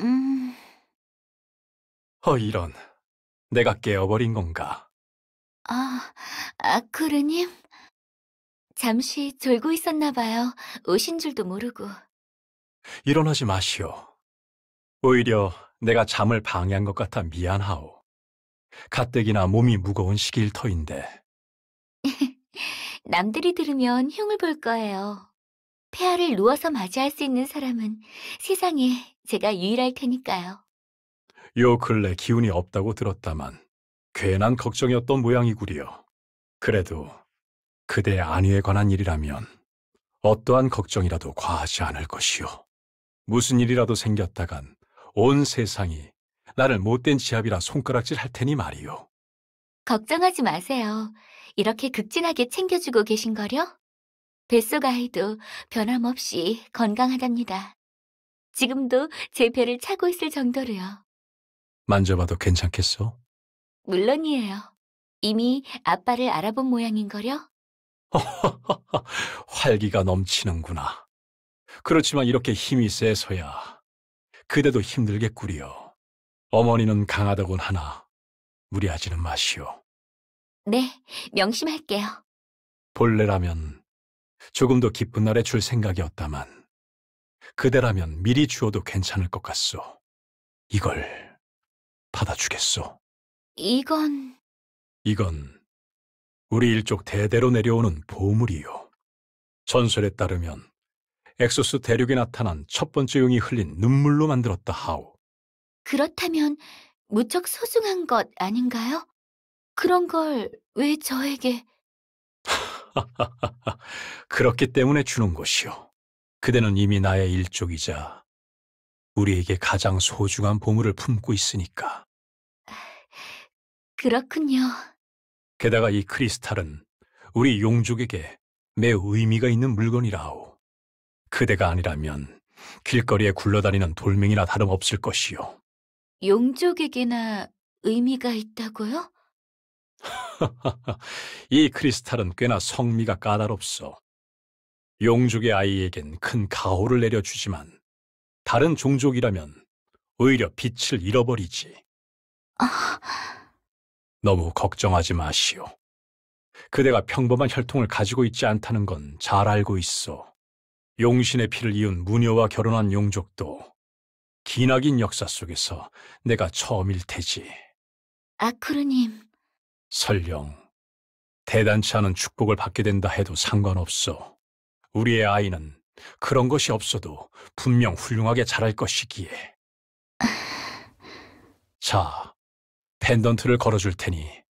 음, 이런. 내가 깨어버린 건가? 아크르님? 잠시 졸고 있었나 봐요. 오신 줄도 모르고. 일어나지 마시오. 오히려 내가 잠을 방해한 것 같아 미안하오. 가뜩이나 몸이 무거운 시기일 터인데. 남들이 들으면 흉을 볼 거예요. 폐하를 누워서 맞이할 수 있는 사람은 세상에 제가 유일할 테니까요. 요 근래 기운이 없다고 들었다만 괜한 걱정이었던 모양이구려. 그래도 그대 안위에 관한 일이라면 어떠한 걱정이라도 과하지 않을 것이오. 무슨 일이라도 생겼다간 온 세상이 나를 못된 지압이라 손가락질 할 테니 말이오. 걱정하지 마세요. 이렇게 극진하게 챙겨주고 계신 거려? 뱃속 아이도 변함없이 건강하답니다. 지금도 제 배를 차고 있을 정도로요. 만져봐도 괜찮겠어? 물론이에요. 이미 아빠를 알아본 모양인 거려? 활기가 넘치는구나. 그렇지만 이렇게 힘이 세서야 그대도 힘들겠구려. 어머니는 강하다곤 하나 무리하지는 마시오. 네, 명심할게요. 본래라면 조금 더 기쁜 날에 줄 생각이었다만 그대라면 미리 주어도 괜찮을 것 같소. 이걸 받아주겠소. 이건 이건 우리 일족 대대로 내려오는 보물이요. 전설에 따르면 엑소스 대륙에 나타난 첫 번째 용이 흘린 눈물로 만들었다 하오. 그렇다면 무척 소중한 것 아닌가요? 그런 걸 왜 저에게... 그렇기 때문에 주는 것이오. 그대는 이미 나의 일족이자 우리에게 가장 소중한 보물을 품고 있으니까. 그렇군요. 게다가 이 크리스탈은 우리 용족에게 매우 의미가 있는 물건이라오. 그대가 아니라면 길거리에 굴러다니는 돌멩이나 다름없을 것이오. 용족에게나 의미가 있다고요? 이 크리스탈은 꽤나 성미가 까다롭소. 용족의 아이에겐 큰 가호를 내려주지만 다른 종족이라면 오히려 빛을 잃어버리지. 아, 너무 걱정하지 마시오. 그대가 평범한 혈통을 가지고 있지 않다는 건 잘 알고 있어. 용신의 피를 이은 무녀와 결혼한 용족도 기나긴 역사 속에서 내가 처음일 테지. 아크루님, 설령 대단치 않은 축복을 받게 된다 해도 상관없어. 우리의 아이는 그런 것이 없어도 분명 훌륭하게 자랄 것이기에. 자, 펜던트를 걸어줄 테니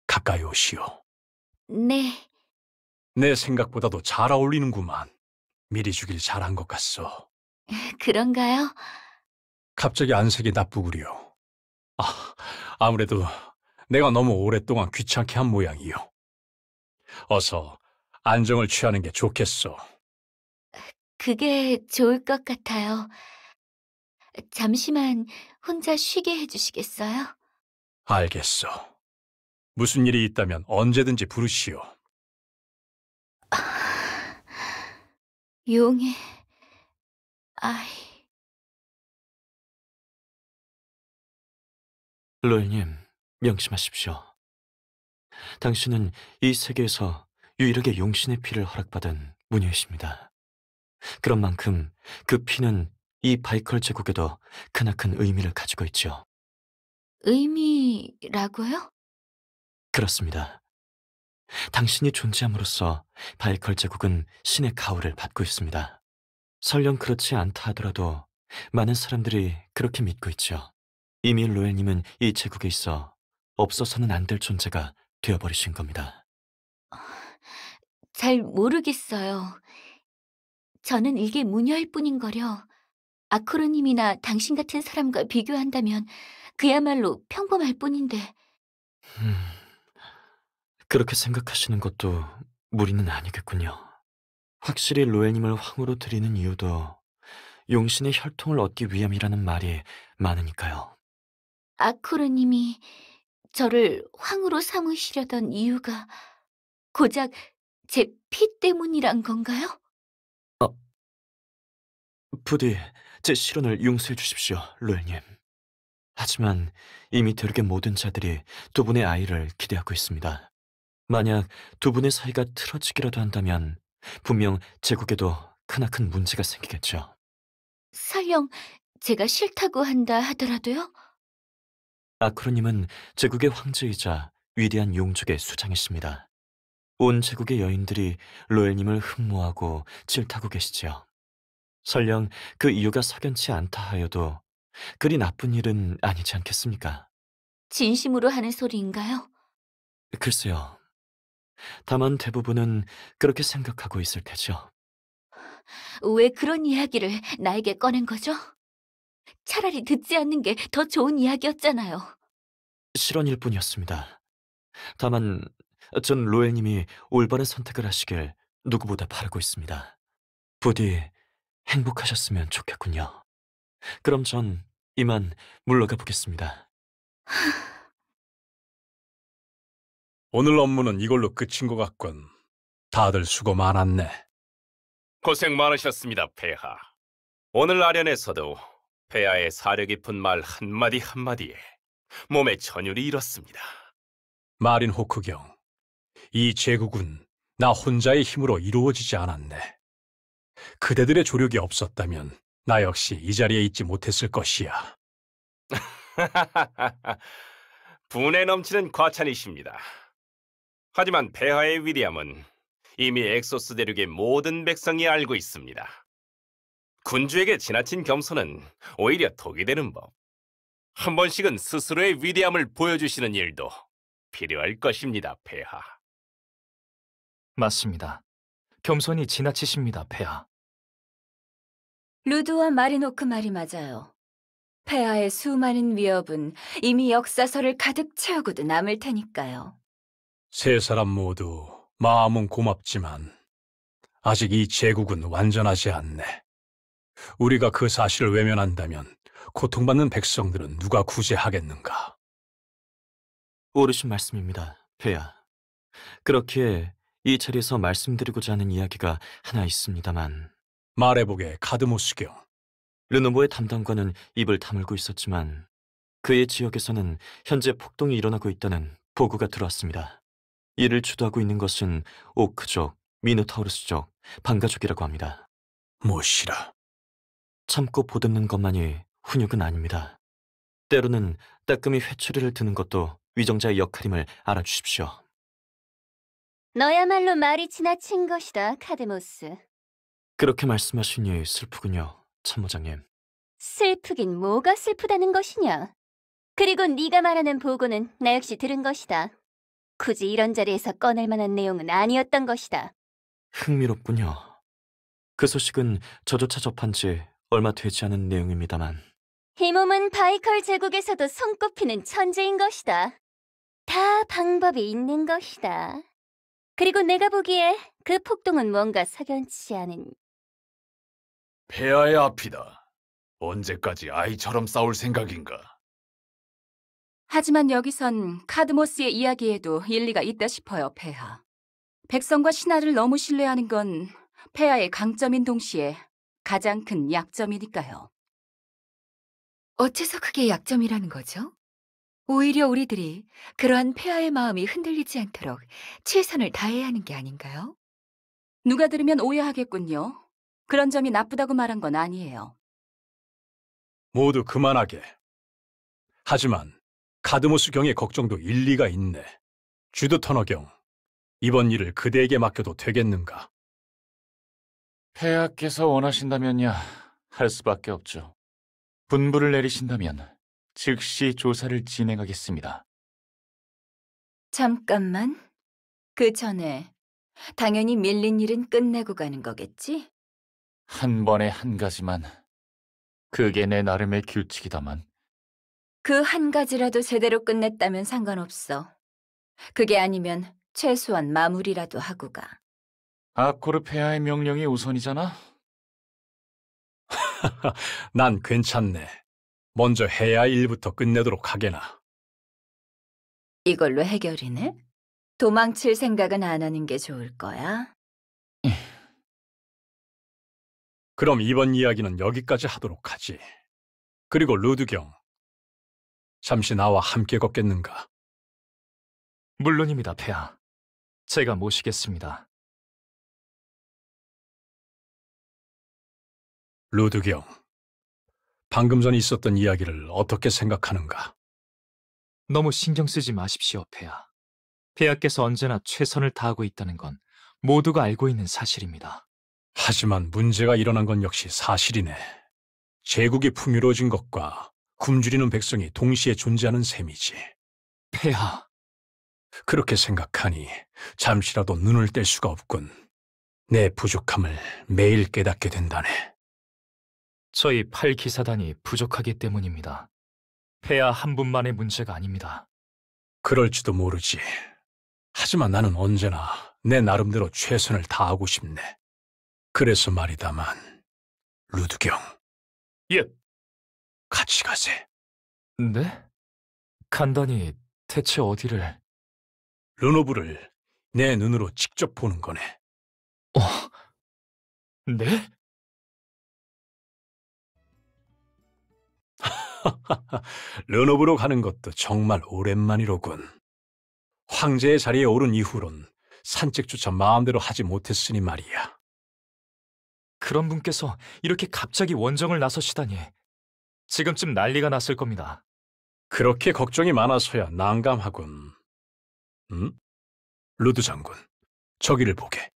가까이 오시오. 네, 내 생각보다도 잘 어울리는구만. 미리 주길 잘한 것 같소. 그런가요? 갑자기 안색이 나쁘구려. 아무래도 내가 너무 오랫동안 귀찮게 한 모양이요. 어서 안정을 취하는 게 좋겠소. 그게 좋을 것 같아요. 잠시만 혼자 쉬게 해주시겠어요? 알겠소. 무슨 일이 있다면 언제든지 부르시오. 용의 아이... 로엘님, 명심하십시오. 당신은 이 세계에서 유일하게 용신의 피를 허락받은 무녀이십니다. 그런 만큼 그 피는 이 바이컬 제국에도 크나큰 의미를 가지고 있죠. 의미라고요? 그렇습니다. 당신이 존재함으로써 바이컬 제국은 신의 가호를 받고 있습니다. 설령 그렇지 않다 하더라도 많은 사람들이 그렇게 믿고 있죠. 이미 로엘님은 이 제국에 있어 없어서는 안 될 존재가 되어버리신 겁니다. 잘 모르겠어요. 저는 일개 무녀일 뿐인거려. 아크로님이나 당신 같은 사람과 비교한다면 그야말로 평범할 뿐인데. 음, 그렇게 생각하시는 것도 무리는 아니겠군요. 확실히 로엘님을 황후로 드리는 이유도 용신의 혈통을 얻기 위함이라는 말이 많으니까요. 아크로님이 저를 황후로 삼으시려던 이유가 고작 제 피 때문이란 건가요? 부디 제 실언을 용서해 주십시오, 로엘님. 하지만 이미 대륙의 모든 자들이 두 분의 아이를 기대하고 있습니다. 만약 두 분의 사이가 틀어지기라도 한다면 분명 제국에도 크나큰 문제가 생기겠죠. 설령 제가 싫다고 한다 하더라도요? 아크로님은 제국의 황제이자 위대한 용족의 수장이십니다. 온 제국의 여인들이 로엘님을 흠모하고 질타하고 계시지요. 설령 그 이유가 석연치 않다 하여도 그리 나쁜 일은 아니지 않겠습니까? 진심으로 하는 소리인가요? 글쎄요. 다만 대부분은 그렇게 생각하고 있을 테죠. 왜 그런 이야기를 나에게 꺼낸 거죠? 차라리 듣지 않는 게 더 좋은 이야기였잖아요. 실언일 뿐이었습니다. 다만 전 로엘님이 올바른 선택을 하시길 누구보다 바라고 있습니다. 부디 행복하셨으면 좋겠군요. 그럼 전 이만 물러가 보겠습니다. 오늘 업무는 이걸로 끝인 것 같군. 다들 수고 많았네. 고생 많으셨습니다, 폐하. 오늘 아련에서도 폐하의 사려 깊은 말 한마디 한마디에 몸에 전율이 일었습니다. 마린 호크경, 이 제국은 나 혼자의 힘으로 이루어지지 않았네. 그대들의 조력이 없었다면 나 역시 이 자리에 있지 못했을 것이야. 분에 넘치는 과찬이십니다. 하지만 폐하의 위대함은 이미 엑소스 대륙의 모든 백성이 알고 있습니다. 군주에게 지나친 겸손은 오히려 독이 되는 법. 한 번씩은 스스로의 위대함을 보여주시는 일도 필요할 것입니다, 폐하. 맞습니다. 겸손이 지나치십니다, 폐하. 루드와 마리노크 말이 맞아요. 폐하의 수많은 위협은 이미 역사서를 가득 채우고도 남을 테니까요. 세 사람 모두 마음은 고맙지만 아직 이 제국은 완전하지 않네. 우리가 그 사실을 외면한다면 고통받는 백성들은 누가 구제하겠는가? 옳으신 말씀입니다, 폐하. 그렇기에 이 자리에서 말씀드리고자 하는 이야기가 하나 있습니다만 말해보게, 카드모스경. 르노보의 담당관은 입을 다물고 있었지만 그의 지역에서는 현재 폭동이 일어나고 있다는 보고가 들어왔습니다. 이를 주도하고 있는 것은 오크족, 미노타우루스족, 방가족이라고 합니다. 무엇이라? 참고 보듬는 것만이 훈육은 아닙니다. 때로는 따끔히 회초리를 드는 것도 위정자의 역할임을 알아주십시오. 너야말로 말이 지나친 것이다, 카데모스. 그렇게 말씀하시니 슬프군요, 참모장님. 슬프긴 뭐가 슬프다는 것이냐. 그리고 네가 말하는 보고는 나 역시 들은 것이다. 굳이 이런 자리에서 꺼낼 만한 내용은 아니었던 것이다. 흥미롭군요. 그 소식은 저조차 접한 지 얼마 되지 않은 내용입니다만 이 몸은 바이컬 제국에서도 손꼽히는 천재인 것이다. 다 방법이 있는 것이다. 그리고 내가 보기에 그 폭동은 뭔가 석연치 않은... 폐하의 앞이다. 언제까지 아이처럼 싸울 생각인가? 하지만 여기선 카드모스의 이야기에도 일리가 있다 싶어요, 폐하. 백성과 신하를 너무 신뢰하는 건 폐하의 강점인 동시에 가장 큰 약점이니까요. 어째서 그게 약점이라는 거죠? 오히려 우리들이 그러한 폐하의 마음이 흔들리지 않도록 최선을 다해야 하는 게 아닌가요? 누가 들으면 오해하겠군요. 그런 점이 나쁘다고 말한 건 아니에요. 모두 그만하게. 하지만 카드모스 경의 걱정도 일리가 있네. 주드 터너 경, 이번 일을 그대에게 맡겨도 되겠는가? 폐하께서 원하신다면야 할 수밖에 없죠. 분부를 내리신다면 즉시 조사를 진행하겠습니다. 잠깐만. 그 전에 당연히 밀린 일은 끝내고 가는 거겠지? 한 번에 한 가지만. 그게 내 나름의 규칙이다만. 그 한 가지라도 제대로 끝냈다면 상관없어. 그게 아니면 최소한 마무리라도 하고 가. 아코르 폐하의 명령이 우선이잖아? 난 괜찮네. 먼저 해야 할 일부터 끝내도록 하게나. 이걸로 해결이네? 도망칠 생각은 안 하는 게 좋을 거야. 그럼 이번 이야기는 여기까지 하도록 하지. 그리고 루드경, 잠시 나와 함께 걷겠는가? 물론입니다, 폐하. 제가 모시겠습니다. 루드경, 방금 전에 있었던 이야기를 어떻게 생각하는가? 너무 신경 쓰지 마십시오, 폐하. 폐하께서 언제나 최선을 다하고 있다는 건 모두가 알고 있는 사실입니다. 하지만 문제가 일어난 건 역시 사실이네. 제국이 풍요로워진 것과 굶주리는 백성이 동시에 존재하는 셈이지. 폐하, 그렇게 생각하니 잠시라도 눈을 뗄 수가 없군. 내 부족함을 매일 깨닫게 된다네. 저희 8기사단이 부족하기 때문입니다. 폐하 한 분만의 문제가 아닙니다. 그럴지도 모르지. 하지만 나는 언제나 내 나름대로 최선을 다하고 싶네. 그래서 말이다만, 루드경, 예. 같이 가세. 네? 간단히 대체 어디를... 르노브를 내 눈으로 직접 보는 거네. 네? 르노브로 가는 것도 정말 오랜만이로군. 황제의 자리에 오른 이후론 산책조차 마음대로 하지 못했으니 말이야. 그런 분께서 이렇게 갑자기 원정을 나서시다니 지금쯤 난리가 났을 겁니다. 그렇게 걱정이 많아서야 난감하군. 응? 루드 장군, 저기를 보게.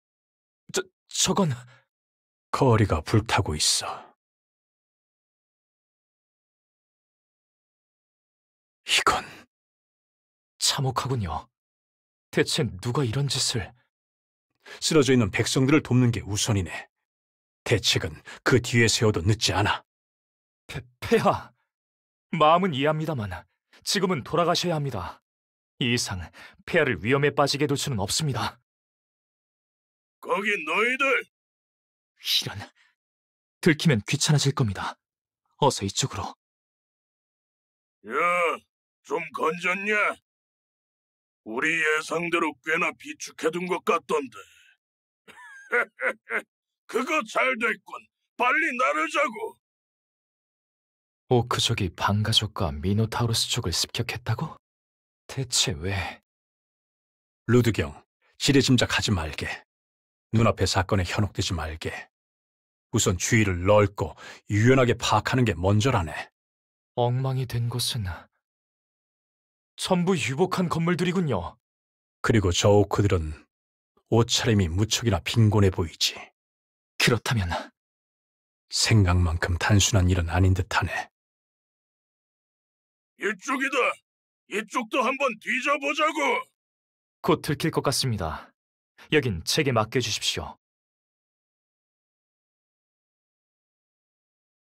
저건... 거리가 불타고 있어. 이건... 참혹하군요. 대체 누가 이런 짓을... 쓰러져 있는 백성들을 돕는 게 우선이네. 대책은 그 뒤에 세워도 늦지 않아. 폐하! 마음은 이해합니다만 지금은 돌아가셔야 합니다. 이 이상 폐하를 위험에 빠지게 둘 수는 없습니다. 거기 너희들! 이런... 들키면 귀찮아질 겁니다. 어서 이쪽으로. 야, 좀 건졌냐? 우리 예상대로 꽤나 비축해둔 것 같던데. 그거 잘 됐군. 빨리 나르자고. 오크족이 방가족과 미노타우루스 족을 습격했다고? 대체 왜? 루드경, 지레짐작하지 말게. 눈앞의 사건에 현혹되지 말게. 우선 주의를 넓고 유연하게 파악하는 게 먼저라네. 엉망이 된 곳은 전부 유복한 건물들이군요. 그리고 저 오크들은 옷차림이 무척이나 빈곤해 보이지. 그렇다면 생각만큼 단순한 일은 아닌 듯하네. 이쪽이다. 이쪽도 한번 뒤져보자고. 곧 들킬 것 같습니다. 여긴 제게 맡겨주십시오.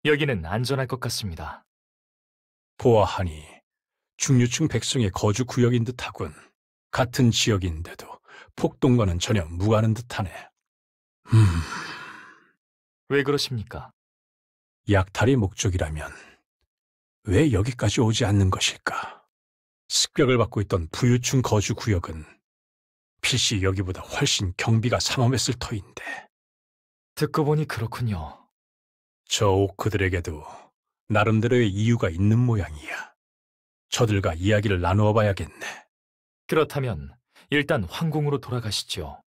여기는 안전할 것 같습니다. 보아하니 중류층 백성의 거주 구역인 듯하군. 같은 지역인데도 폭동과는 전혀 무관한 듯하네. 왜 그러십니까? 약탈이 목적이라면 왜 여기까지 오지 않는 것일까? 습격을 받고 있던 부유층 거주 구역은 필시 여기보다 훨씬 경비가 삼엄했을 터인데. 듣고 보니 그렇군요. 저 오크들에게도 나름대로의 이유가 있는 모양이야. 저들과 이야기를 나누어 봐야겠네. 그렇다면 일단 황궁으로 돌아가시죠.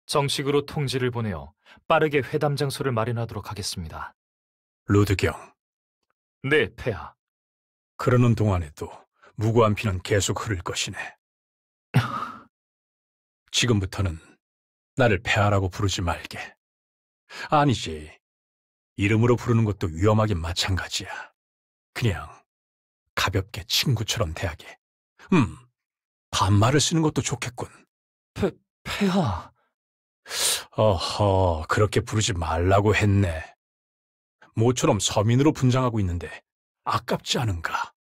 정식으로 통지를 보내어 빠르게 회담 장소를 마련하도록 하겠습니다. 루드경, 네, 폐하. 그러는 동안에도 무고한 피는 계속 흐를 것이네. 지금부터는 나를 폐하라고 부르지 말게. 아니지, 이름으로 부르는 것도 위험하긴 마찬가지야. 그냥 가볍게 친구처럼 대하게. 반말을 쓰는 것도 좋겠군. 폐하... 어허, 그렇게 부르지 말라고 했네. 모처럼 서민으로 분장하고 있는데 아깝지 않은가?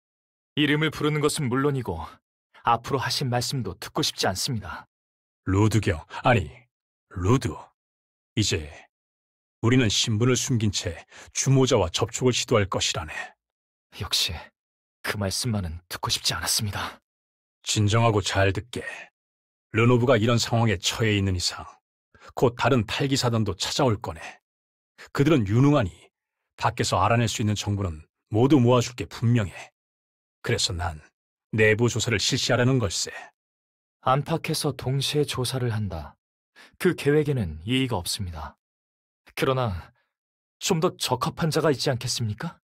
이름을 부르는 것은 물론이고 앞으로 하신 말씀도 듣고 싶지 않습니다. 루드경, 아니, 루드. 이제 우리는 신분을 숨긴 채 주모자와 접촉을 시도할 것이라네. 역시 그 말씀만은 듣고 싶지 않았습니다. 진정하고 잘 듣게. 르노브가 이런 상황에 처해 있는 이상 곧 다른 8기사단도 찾아올 거네. 그들은 유능하니 밖에서 알아낼 수 있는 정보는 모두 모아줄 게 분명해. 그래서 난 내부 조사를 실시하려는 걸세. 안팎에서 동시에 조사를 한다. 그 계획에는 이의가 없습니다. 그러나 좀 더 적합한 자가 있지 않겠습니까?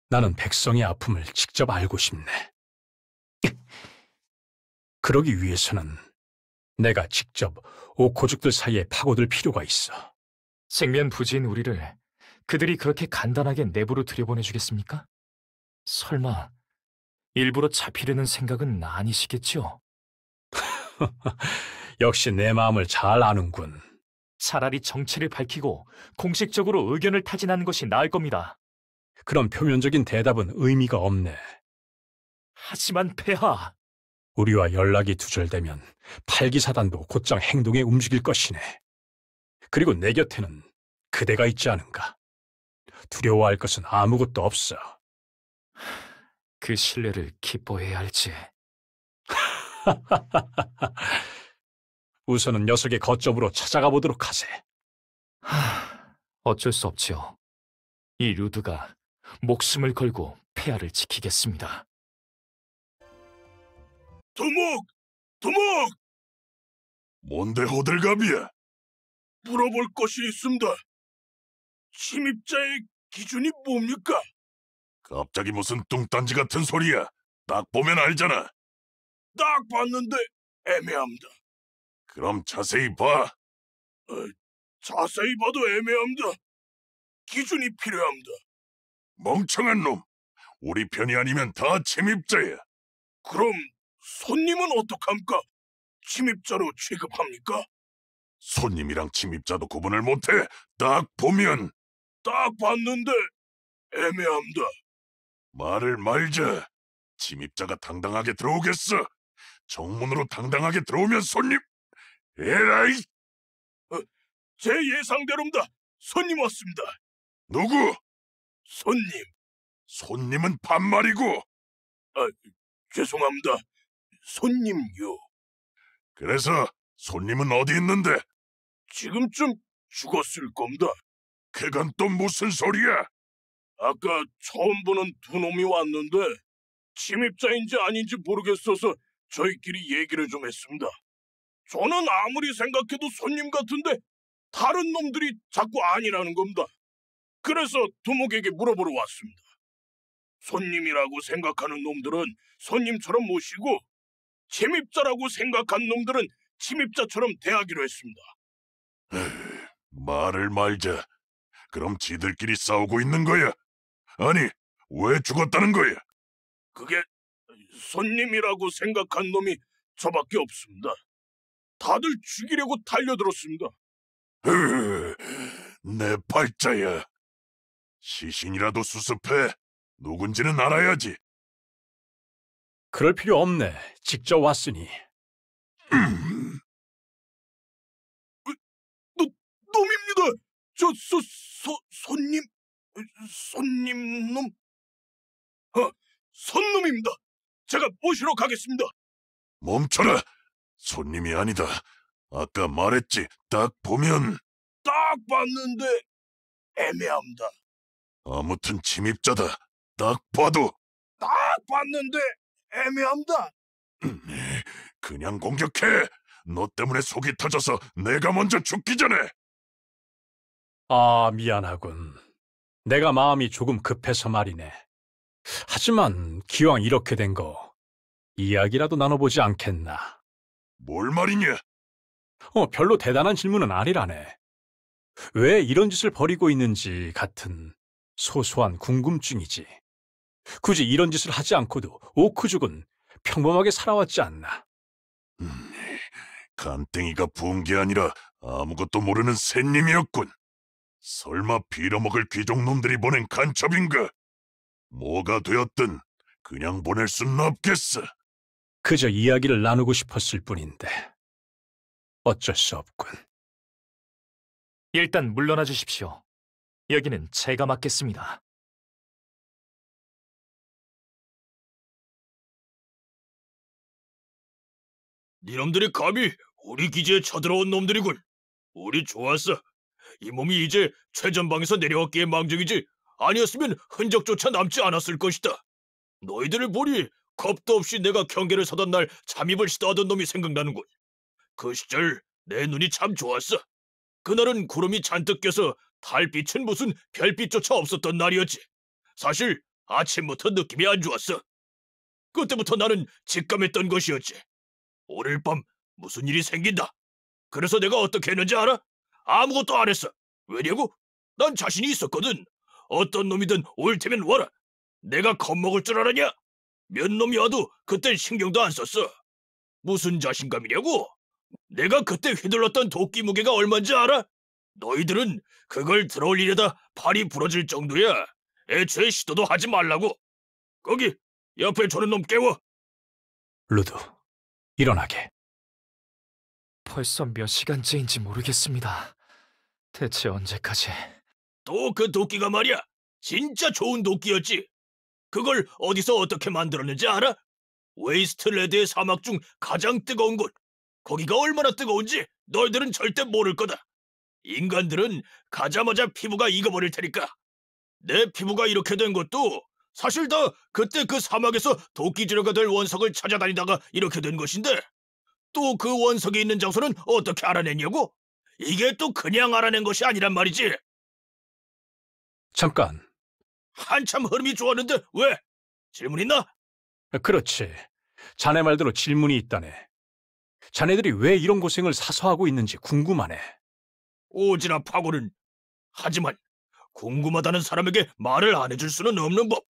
나는 백성의 아픔을 직접 알고 싶네. 그러기 위해서는 내가 직접 오코족들 사이에 파고들 필요가 있어. 생면부지인 우리를 그들이 그렇게 간단하게 내부로 들여보내주겠습니까? 설마 일부러 잡히려는 생각은 아니시겠죠? 역시 내 마음을 잘 아는군. 차라리 정체를 밝히고 공식적으로 의견을 타진하는 것이 나을 겁니다. 그런 표면적인 대답은 의미가 없네. 하지만 폐하, 우리와 연락이 두절되면 팔기사단도 곧장 행동에 움직일 것이네. 그리고 내 곁에는 그대가 있지 않은가. 두려워할 것은 아무것도 없어. 그 신뢰를 기뻐해야 할지. 우선은 녀석의 거점으로 찾아가 보도록 하세. 어쩔 수 없지요. 이 루드가 목숨을 걸고 폐하를 지키겠습니다. 두목! 두목! 뭔데 호들갑이야? 물어볼 것이 있습니다. 침입자의 기준이 뭡니까? 갑자기 무슨 뚱딴지 같은 소리야. 딱 보면 알잖아. 딱 봤는데 애매합니다. 그럼 자세히 봐. 자세히 봐도 애매합니다. 기준이 필요합니다. 멍청한 놈. 우리 편이 아니면 다 침입자야. 그럼 손님은 어떡합니까? 침입자로 취급합니까? 손님이랑 침입자도 구분을 못해. 딱 보면. 딱 봤는데 애매합니다. 말을 말자. 침입자가 당당하게 들어오겠어. 정문으로 당당하게 들어오면 손님. 에라이! 제 예상대로입니다. 손님 왔습니다. 누구? 손님. 손님은 반말이고. 죄송합니다. 손님요. 그래서 손님은 어디 있는데? 지금쯤 죽었을 겁니다. 그건 또 무슨 소리야? 아까 처음 보는 두 놈이 왔는데 침입자인지 아닌지 모르겠어서 저희끼리 얘기를 좀 했습니다. 저는 아무리 생각해도 손님 같은데 다른 놈들이 자꾸 아니라는 겁니다. 그래서 두목에게 물어보러 왔습니다. 손님이라고 생각하는 놈들은 손님처럼 모시고 침입자라고 생각한 놈들은 침입자처럼 대하기로 했습니다. 말을 말자. 그럼 지들끼리 싸우고 있는 거야? 아니, 왜 죽었다는 거야? 그게 손님이라고 생각한 놈이 저밖에 없습니다. 다들 죽이려고 달려들었습니다. 내 팔자야. 시신이라도 수습해. 누군지는 알아야지. 그럴 필요 없네. 직접 왔으니. 놈입니다. 손님 놈? 손놈입니다. 제가 모시러 가겠습니다. 멈춰라. 손님이 아니다. 아까 말했지. 딱 보면. 딱 봤는데 애매합니다. 아무튼 침입자다. 딱 봐도. 딱 봤는데 애매합니다. 그냥 공격해. 너 때문에 속이 터져서 내가 먼저 죽기 전에. 아, 미안하군. 내가 마음이 조금 급해서 말이네. 하지만 기왕 이렇게 된 거 이야기라도 나눠보지 않겠나. 뭘 말이냐? 별로 대단한 질문은 아니라네. 왜 이런 짓을 벌이고 있는지 같은 소소한 궁금증이지. 굳이 이런 짓을 하지 않고도 오크족은 평범하게 살아왔지 않나. 간땡이가 부은 게 아니라 아무것도 모르는 샌님이었군. 설마 빌어먹을 귀족놈들이 보낸 간첩인가? 뭐가 되었든 그냥 보낼 수는 없겠어. 그저 이야기를 나누고 싶었을 뿐인데 어쩔 수 없군. 일단 물러나 주십시오. 여기는 제가 맡겠습니다. 니놈들이 감히 우리 기지에 쳐들어온 놈들이군. 우리 좋았어. 이 몸이 이제 최전방에서 내려왔기에 망정이지 아니었으면 흔적조차 남지 않았을 것이다. 너희들을 보니 겁도 없이 내가 경계를 서던 날 잠입을 시도하던 놈이 생각나는군. 그 시절 내 눈이 참 좋았어. 그날은 구름이 잔뜩 껴서 달빛은 무슨 별빛조차 없었던 날이었지. 사실 아침부터 느낌이 안 좋았어. 그때부터 나는 직감했던 것이었지. 오늘 밤 무슨 일이 생긴다. 그래서 내가 어떻게 했는지 알아? 아무것도 안 했어. 왜냐고? 난 자신이 있었거든. 어떤 놈이든 올 테면 와라. 내가 겁먹을 줄 알았냐? 몇 놈이 와도 그땐 신경도 안 썼어. 무슨 자신감이냐고? 내가 그때 휘둘렀던 도끼 무게가 얼마인지 알아? 너희들은 그걸 들어올리려다 팔이 부러질 정도야. 애초에 시도도 하지 말라고. 거기 옆에 저런 놈 깨워. 루드, 일어나게. 벌써 몇 시간째인지 모르겠습니다. 대체 언제까지? 또 그 도끼가 말이야. 진짜 좋은 도끼였지. 그걸 어디서 어떻게 만들었는지 알아? 웨이스트레드의 사막 중 가장 뜨거운 곳. 거기가 얼마나 뜨거운지 너희들은 절대 모를 거다. 인간들은 가자마자 피부가 익어버릴 테니까. 내 피부가 이렇게 된 것도 사실 다 그때 그 사막에서 도끼지뢰가 될 원석을 찾아다니다가 이렇게 된 것인데, 또 그 원석이 있는 장소는 어떻게 알아냈냐고? 이게 또 그냥 알아낸 것이 아니란 말이지. 잠깐. 한참 흐름이 좋았는데 왜? 질문 있나? 그렇지. 자네 말대로 질문이 있다네. 자네들이 왜 이런 고생을 사서 하고 있는지 궁금하네. 오지랖 파고는. 하지만 궁금하다는 사람에게 말을 안 해줄 수는 없는 법.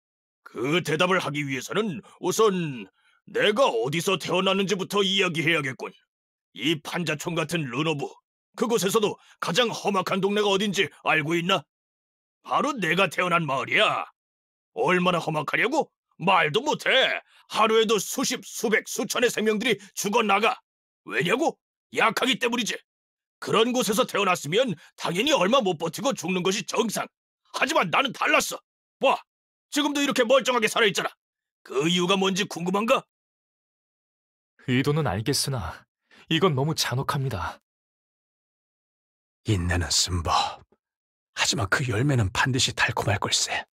그 대답을 하기 위해서는 우선 내가 어디서 태어났는지부터 이야기해야겠군. 이 판자촌 같은 르노브, 그곳에서도 가장 험악한 동네가 어딘지 알고 있나? 바로 내가 태어난 마을이야. 얼마나 험악하냐고? 말도 못해. 하루에도 수십, 수백, 수천의 생명들이 죽어나가. 왜냐고? 약하기 때문이지. 그런 곳에서 태어났으면 당연히 얼마 못 버티고 죽는 것이 정상. 하지만 나는 달랐어. 봐, 지금도 이렇게 멀쩡하게 살아있잖아. 그 이유가 뭔지 궁금한가? 의도는 알겠으나 이건 너무 잔혹합니다. 인내는 쓴 법. 하지만 그 열매는 반드시 달콤할 걸세.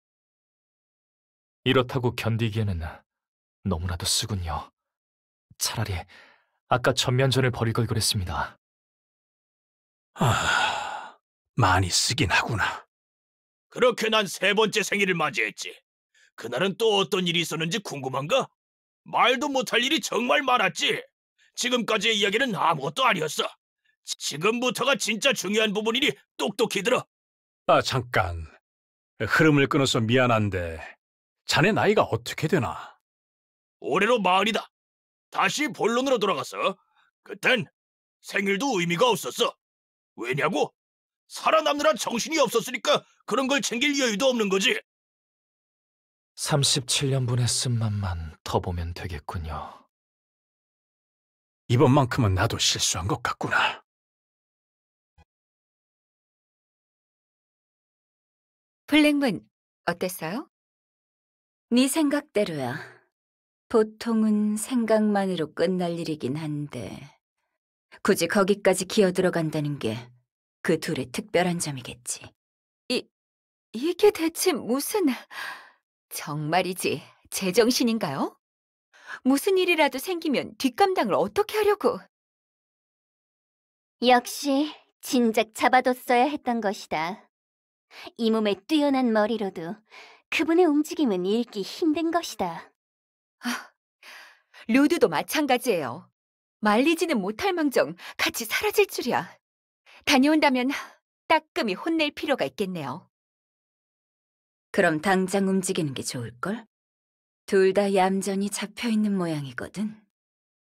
이렇다고 견디기에는 너무나도 쓰군요. 차라리 아까 전면전을 벌일 걸 그랬습니다. 많이 쓰긴 하구나. 그렇게 난 세 번째 생일을 맞이했지. 그날은 또 어떤 일이 있었는지 궁금한가? 말도 못할 일이 정말 많았지. 지금까지의 이야기는 아무것도 아니었어. 지금부터가 진짜 중요한 부분이니 똑똑히 들어. 잠깐. 흐름을 끊어서 미안한데 자네 나이가 어떻게 되나? 올해로 40이다. 다시 본론으로 돌아가서 그땐 생일도 의미가 없었어. 왜냐고? 살아남느라 정신이 없었으니까 그런 걸 챙길 여유도 없는 거지. 37년분의 쓴맛만 더 보면 되겠군요. 이번만큼은 나도 실수한 것 같구나. 블랙문 어땠어요? 네 생각대로야. 보통은 생각만으로 끝날 일이긴 한데 굳이 거기까지 기어 들어간다는 게 그 둘의 특별한 점이겠지. 이게 대체 무슨... 정말이지 제정신인가요? 무슨 일이라도 생기면 뒷감당을 어떻게 하려고... 역시 진작 잡아뒀어야 했던 것이다. 이 몸의 뛰어난 머리로도 그분의 움직임은 읽기 힘든 것이다. 루드도 마찬가지예요. 말리지는 못할 망정 같이 사라질 줄이야. 다녀온다면 따끔히 혼낼 필요가 있겠네요. 그럼 당장 움직이는 게 좋을걸? 둘 다 얌전히 잡혀있는 모양이거든.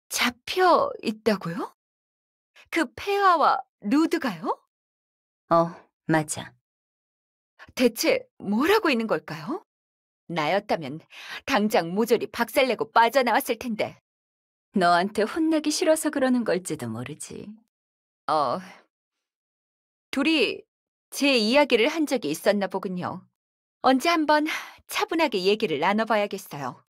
잡혀 있다고요? 그 폐하와 루드가요? 맞아. 대체 뭘 하고 있는 걸까요? 나였다면 당장 모조리 박살내고 빠져나왔을 텐데. 너한테 혼나기 싫어서 그러는 걸지도 모르지. 둘이 제 이야기를 한 적이 있었나 보군요. 언제 한번 차분하게 얘기를 나눠봐야겠어요.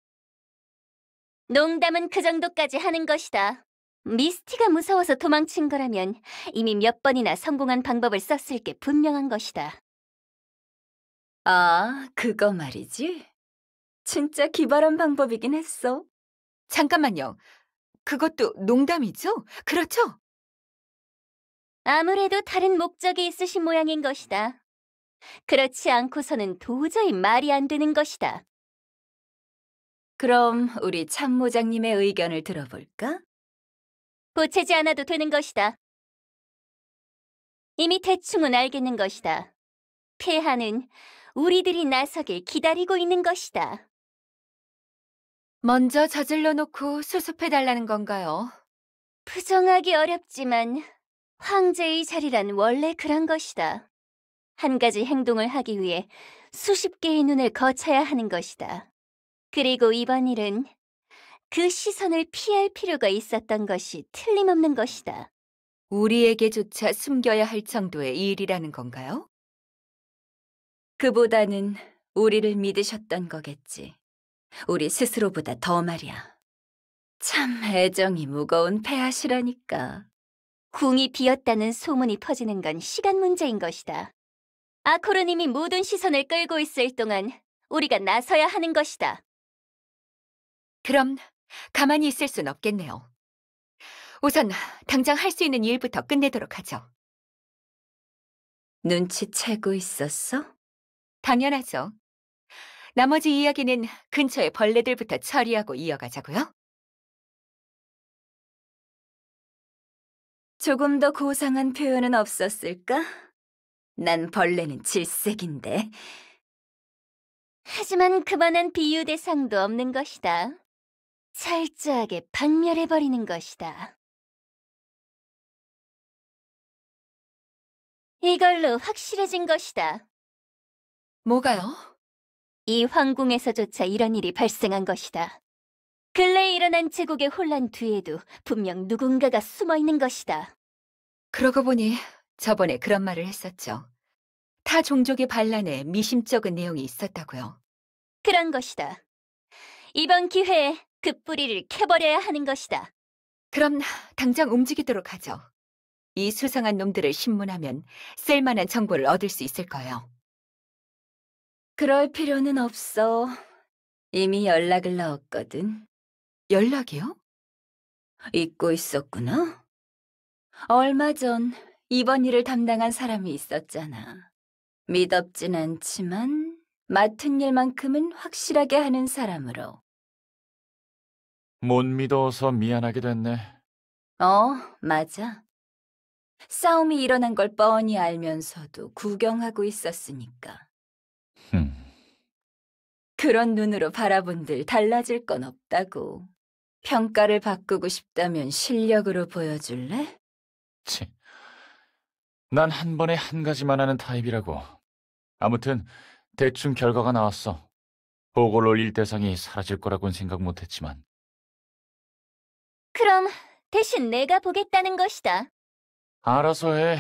농담은 그 정도까지 하는 것이다. 미스티가 무서워서 도망친 거라면 이미 몇 번이나 성공한 방법을 썼을 게 분명한 것이다. 아, 그거 말이지? 진짜 기발한 방법이긴 했어. 잠깐만요. 그것도 농담이죠? 그렇죠? 아무래도 다른 목적이 있으신 모양인 것이다. 그렇지 않고서는 도저히 말이 안 되는 것이다. 그럼 우리 참모장님의 의견을 들어볼까? 보채지 않아도 되는 것이다. 이미 대충은 알겠는 것이다. 폐하는 우리들이 나서길 기다리고 있는 것이다. 먼저 저질러 놓고 수습해달라는 건가요? 부정하기 어렵지만 황제의 자리란 원래 그런 것이다. 한 가지 행동을 하기 위해 수십 개의 눈을 거쳐야 하는 것이다. 그리고 이번 일은 그 시선을 피할 필요가 있었던 것이 틀림없는 것이다. 우리에게조차 숨겨야 할 정도의 일이라는 건가요? 그보다는 우리를 믿으셨던 거겠지. 우리 스스로보다 더 말이야. 참 애정이 무거운 폐하시라니까. 궁이 비었다는 소문이 퍼지는 건 시간 문제인 것이다. 아코르님이 모든 시선을 끌고 있을 동안 우리가 나서야 하는 것이다. 그럼 가만히 있을 순 없겠네요. 우선 당장 할 수 있는 일부터 끝내도록 하죠. 눈치채고 있었어? 당연하죠. 나머지 이야기는 근처의 벌레들부터 처리하고 이어가자고요. 조금 더 고상한 표현은 없었을까? 난 벌레는 질색인데. 하지만 그만한 비유 대상도 없는 것이다. 철저하게 박멸해버리는 것이다. 이걸로 확실해진 것이다. 뭐가요? 이 황궁에서조차 이런 일이 발생한 것이다. 근래에 일어난 제국의 혼란 뒤에도 분명 누군가가 숨어 있는 것이다. 그러고 보니 저번에 그런 말을 했었죠. 타 종족의 반란에 미심쩍은 내용이 있었다고요. 그런 것이다. 이번 기회에 그 뿌리를 캐버려야 하는 것이다. 그럼 당장 움직이도록 하죠. 이 수상한 놈들을 신문하면 쓸만한 정보를 얻을 수 있을 거예요. 그럴 필요는 없어. 이미 연락을 넣었거든. 연락이요? 잊고 있었구나. 얼마 전 이번 일을 담당한 사람이 있었잖아. 믿업진 않지만 맡은 일만큼은 확실하게 하는 사람으로. 못 믿어서 미안하게 됐네. 맞아. 싸움이 일어난 걸 뻔히 알면서도 구경하고 있었으니까. 그런 눈으로 바라본들 달라질 건 없다고. 평가를 바꾸고 싶다면 실력으로 보여줄래? 치, 난 한 번에 한 가지만 하는 타입이라고. 아무튼 대충 결과가 나왔어. 보고를 올릴 대상이 사라질 거라고는 생각 못했지만. 그럼 대신 내가 보겠다는 것이다. 알아서 해.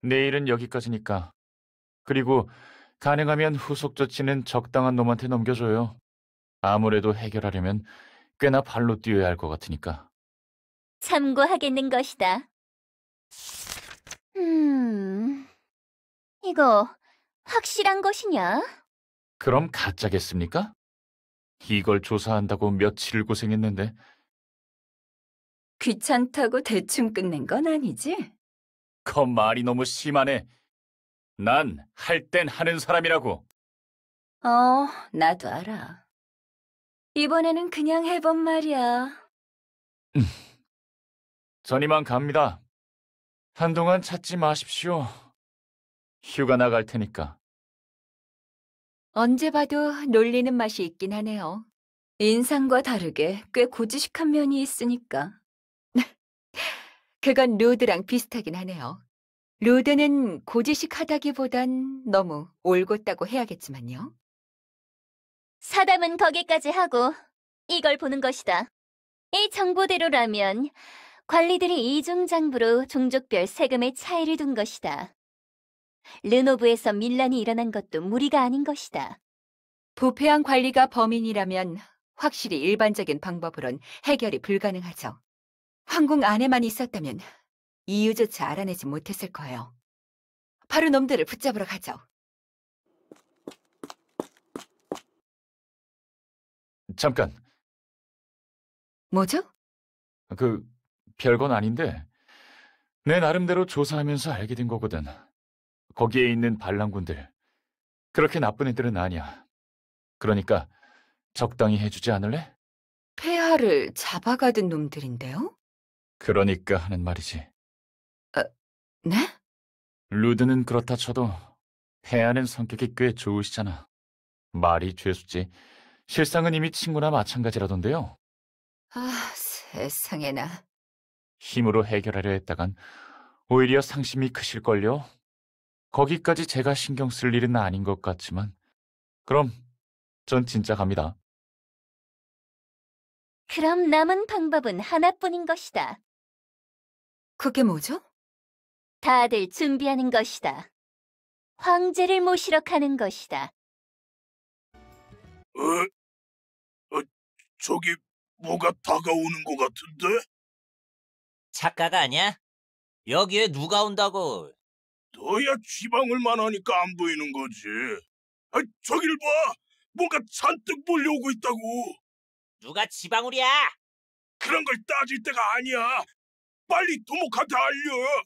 내일은 여기까지니까. 그리고 가능하면 후속 조치는 적당한 놈한테 넘겨줘요. 아무래도 해결하려면 꽤나 발로 뛰어야 할 것 같으니까. 참고하겠는 것이다. 이거 확실한 것이냐? 그럼 가짜겠습니까? 이걸 조사한다고 며칠을 고생했는데. 귀찮다고 대충 끝낸 건 아니지? 그 말이 너무 심하네. 난 할 땐 하는 사람이라고. 나도 알아. 이번에는 그냥 해본 말이야. 전 이만 갑니다. 한동안 찾지 마십시오. 휴가 나갈 테니까. 언제 봐도 놀리는 맛이 있긴 하네요. 인상과 다르게 꽤 고지식한 면이 있으니까. 그건 루드랑 비슷하긴 하네요. 루드는 고지식하다기보단 너무 올곧다고 해야겠지만요. 사담은 거기까지 하고 이걸 보는 것이다. 이 정보대로라면 관리들이 이중장부로 종족별 세금의 차이를 둔 것이다. 르노브에서 밀란이 일어난 것도 무리가 아닌 것이다. 부패한 관리가 범인이라면 확실히 일반적인 방법으론 해결이 불가능하죠. 황궁 안에만 있었다면 이유조차 알아내지 못했을 거예요. 바로 놈들을 붙잡으러 가죠. 잠깐, 뭐죠? 별건 아닌데 내 나름대로 조사하면서 알게 된 거거든. 거기에 있는 반란군들, 그렇게 나쁜 애들은 아니야. 그러니까 적당히 해주지 않을래? 폐하를 잡아가던 놈들인데요? 그러니까 하는 말이지. 네? 루드는 그렇다 쳐도 폐하는 성격이 꽤 좋으시잖아. 말이 죄수지. 실상은 이미 친구나 마찬가지라던데요. 아, 세상에나. 힘으로 해결하려 했다간 오히려 상심이 크실걸요. 거기까지 제가 신경 쓸 일은 아닌 것 같지만. 그럼 전 진짜 갑니다. 그럼 남은 방법은 하나뿐인 것이다. 그게 뭐죠? 다들 준비하는 것이다. 황제를 모시러 가는 것이다. 저기 뭐가 다가오는 것 같은데? 작가가 아니야? 여기에 누가 온다고? 너야 쥐방울만 하니까 안 보이는 거지. 저기를 봐! 뭔가 잔뜩 몰려오고 있다고! 누가 지방울이야? 그런 걸 따질 때가 아니야! 빨리 도목한테 알려!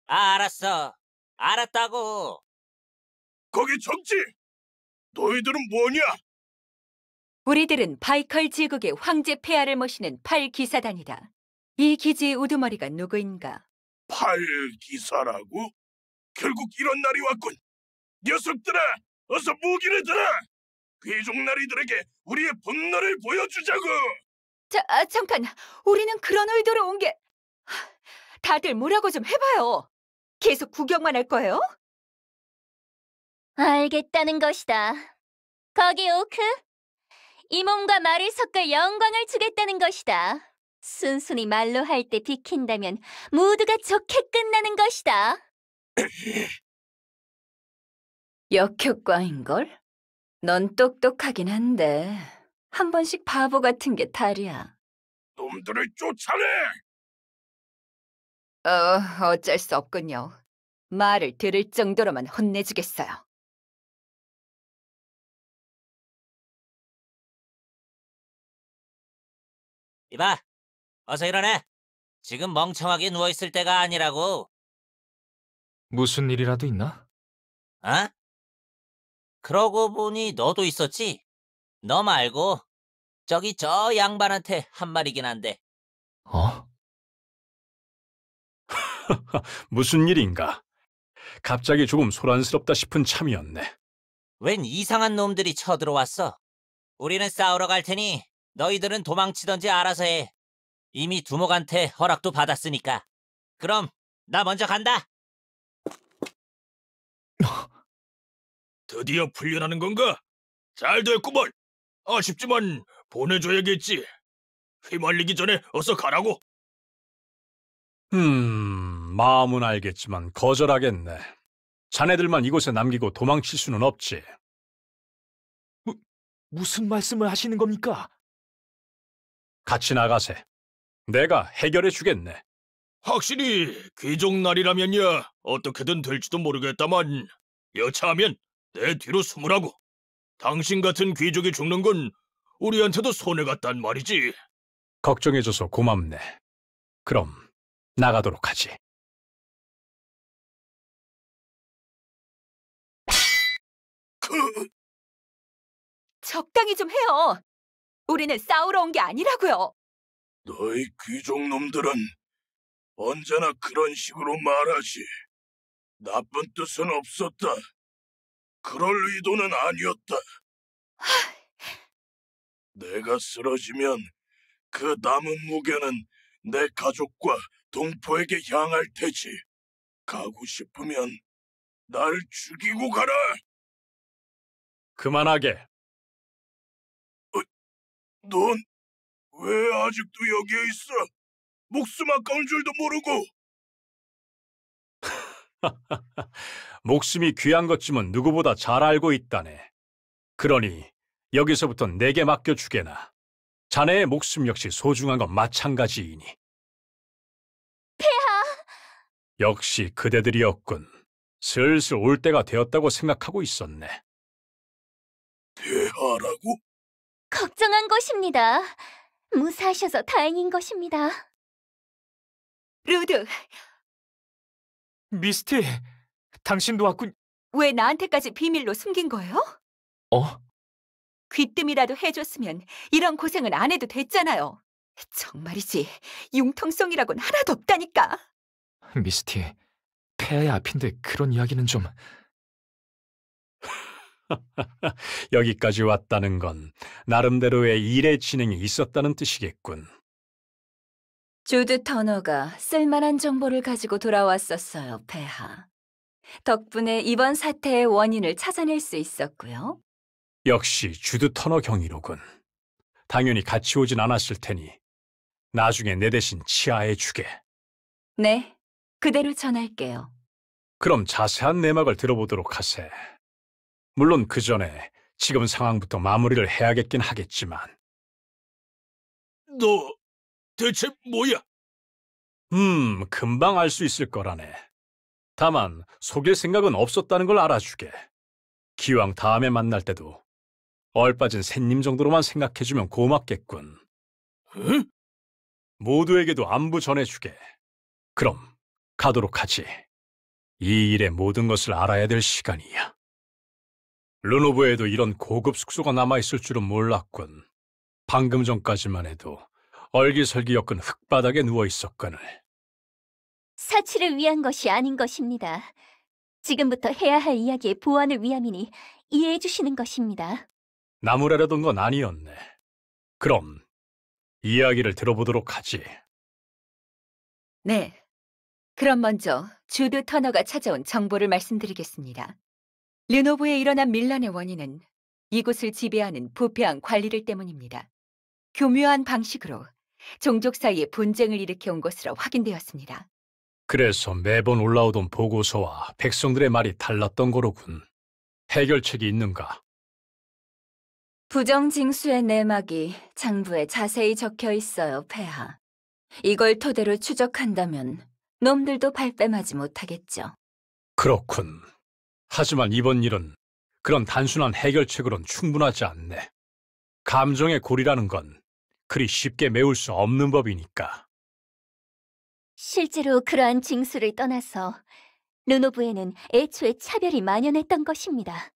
아, 알았어. 알았다고. 거기 정지! 너희들은 뭐냐? 우리들은 바이컬 제국의 황제 폐하를 모시는 팔기사단이다. 이 기지의 우두머리가 누구인가? 팔기사라고? 결국 이런 날이 왔군! 녀석들아! 어서 무기를 들어! 귀족나리들에게 우리의 분노를 보여주자고! 잠깐! 우리는 그런 의도로 온 게... 다들 뭐라고 좀 해봐요! 계속 구경만 할 거예요? 알겠다는 것이다. 거기 오크, 이 몸과 말을 섞을 영광을 주겠다는 것이다. 순순히 말로 할 때 비킨다면 모두가 좋게 끝나는 것이다. 역효과인걸? 넌 똑똑하긴 한데 한 번씩 바보 같은 게 탈이야. 놈들을 쫓아내! 어쩔 수 없군요. 말을 들을 정도로만 혼내주겠어요. 이봐, 어서 일어나. 지금 멍청하게 누워있을 때가 아니라고. 무슨 일이라도 있나? 어? 그러고 보니 너도 있었지? 너 말고 저기 저 양반한테 한 말이긴 한데. 어? 무슨 일인가? 갑자기 조금 소란스럽다 싶은 참이었네. 웬 이상한 놈들이 쳐들어왔어. 우리는 싸우러 갈 테니 너희들은 도망치던지 알아서 해. 이미 두목한테 허락도 받았으니까. 그럼 나 먼저 간다. 드디어 풀려나는 건가? 잘 됐구먼. 아쉽지만 보내줘야겠지. 휘말리기 전에 어서 가라고. 마음은 알겠지만 거절하겠네. 자네들만 이곳에 남기고 도망칠 수는 없지. 무슨 말씀을 하시는 겁니까? 같이 나가세. 내가 해결해 주겠네. 확실히 귀족날이라면야 어떻게든 될지도 모르겠다만 여차하면 내 뒤로 숨으라고. 당신 같은 귀족이 죽는 건 우리한테도 손해 같단 말이지. 걱정해줘서 고맙네. 그럼 나가도록 하지. 적당히 좀 해요. 우리는 싸우러 온 게 아니라고요. 너희 귀족놈들은 언제나 그런 식으로 말하지. 나쁜 뜻은 없었다. 그럴 의도는 아니었다. 내가 쓰러지면 그 남은 무게는 내 가족과 동포에게 향할 테지. 가고 싶으면 날 죽이고 가라. 그만하게. 넌 왜 아직도 여기에 있어? 목숨 아까운 줄도 모르고. 목숨이 귀한 것쯤은 누구보다 잘 알고 있다네. 그러니 여기서부터 내게 맡겨주게나. 자네의 목숨 역시 소중한 건 마찬가지이니. 역시 그대들이었군. 슬슬 올 때가 되었다고 생각하고 있었네. 폐하라고? 걱정한 것입니다. 무사하셔서 다행인 것입니다. 루드, 미스티, 당신도 왔군. 왜 나한테까지 비밀로 숨긴 거예요? 어? 귀뜸이라도 해줬으면 이런 고생은 안 해도 됐잖아요. 정말이지, 융통성이라곤 하나도 없다니까. 미스티, 폐하의 앞인데 그런 이야기는 좀... 여기까지 왔다는 건 나름대로의 일의 진행이 있었다는 뜻이겠군. 주드 터너가 쓸만한 정보를 가지고 돌아왔었어요, 폐하. 덕분에 이번 사태의 원인을 찾아낼 수 있었고요. 역시 주드 터너 경위로군. 당연히 같이 오진 않았을 테니 나중에 내 대신 치하해 주게. 네, 그대로 전할게요. 그럼 자세한 내막을 들어보도록 하세. 물론 그 전에 지금 상황부터 마무리를 해야겠긴 하겠지만. 너 대체 뭐야? 금방 알 수 있을 거라네. 다만 속일 생각은 없었다는 걸 알아주게. 기왕 다음에 만날 때도 얼빠진 샌님 정도로만 생각해주면 고맙겠군. 응? 모두에게도 안부 전해주게. 그럼 가도록 하지. 이 일의 모든 것을 알아야 될 시간이야. 르노브에도 이런 고급 숙소가 남아있을 줄은 몰랐군. 방금 전까지만 해도 얼기설기 엮은 흙바닥에 누워있었거늘. 사치를 위한 것이 아닌 것입니다. 지금부터 해야 할 이야기의 보완을 위함이니 이해해 주시는 것입니다. 나무라려던 건 아니었네. 그럼 이야기를 들어보도록 하지. 네. 그럼 먼저 주드 터너가 찾아온 정보를 말씀드리겠습니다. 르노브에 일어난 밀란의 원인은 이곳을 지배하는 부패한 관리들 때문입니다. 교묘한 방식으로 종족 사이에 분쟁을 일으켜온 것으로 확인되었습니다. 그래서 매번 올라오던 보고서와 백성들의 말이 달랐던 거로군. 해결책이 있는가? 부정징수의 내막이 장부에 자세히 적혀 있어요, 폐하. 이걸 토대로 추적한다면 놈들도 발뺌하지 못하겠죠. 그렇군. 하지만 이번 일은 그런 단순한 해결책으론 충분하지 않네. 감정의 골이라는 건 그리 쉽게 메울 수 없는 법이니까. 실제로 그러한 징수를 떠나서 르노브에는 애초에 차별이 만연했던 것입니다.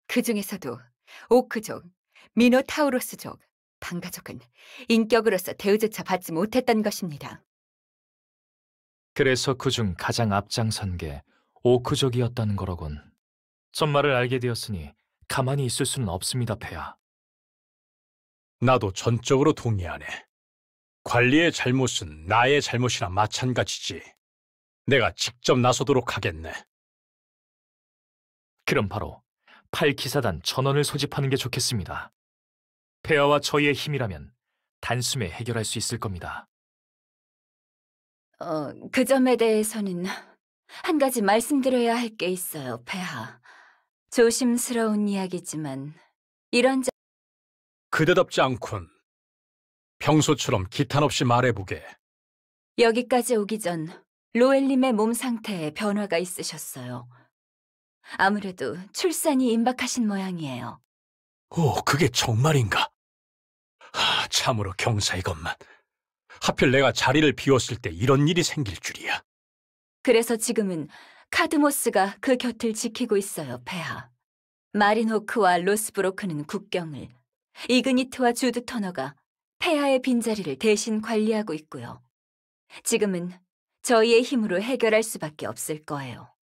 그 중에서도 오크족, 미노타우로스족, 방가족은 인격으로서 대우조차 받지 못했던 것입니다. 그래서 그중 가장 앞장선 게 오크족이었다는 거로군. 전말을 알게 되었으니 가만히 있을 수는 없습니다, 폐하. 나도 전적으로 동의하네. 관리의 잘못은 나의 잘못이나 마찬가지지. 내가 직접 나서도록 하겠네. 그럼 바로 8기사단 1000원을 소집하는 게 좋겠습니다. 폐하와 저희의 힘이라면 단숨에 해결할 수 있을 겁니다. 그 점에 대해서는 한 가지 말씀드려야 할 게 있어요, 폐하. 조심스러운 이야기지만 이런 그대답지 않군. 평소처럼 기탄 없이 말해보게. 여기까지 오기 전 로엘님의 몸 상태에 변화가 있으셨어요. 아무래도 출산이 임박하신 모양이에요. 오, 그게 정말인가? 참으로 경사이건만. 하필 내가 자리를 비웠을 때 이런 일이 생길 줄이야. 그래서 지금은 카드모스가 그 곁을 지키고 있어요, 폐하. 마린호크와 로스브로크는 국경을, 이그니트와 주드 터너가 폐하의 빈자리를 대신 관리하고 있고요. 지금은 저희의 힘으로 해결할 수밖에 없을 거예요.